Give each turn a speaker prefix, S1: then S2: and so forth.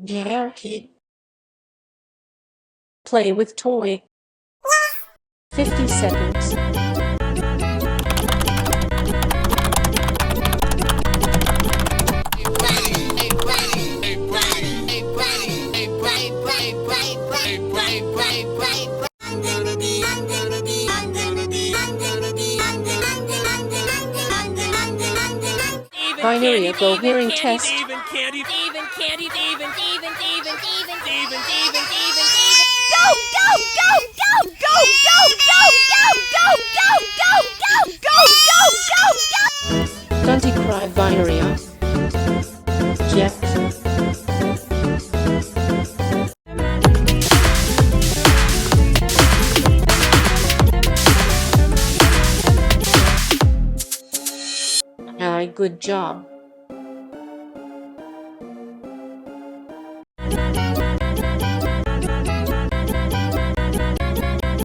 S1: Yeah, kid. Play with toy. 50 seconds. Binary hearing test.
S2: Even candy.
S3: Go, go, go, go, go, go, go, go, go, go, go, go, go, go.
S1: Don't you cry, binary. Jeff. Good job.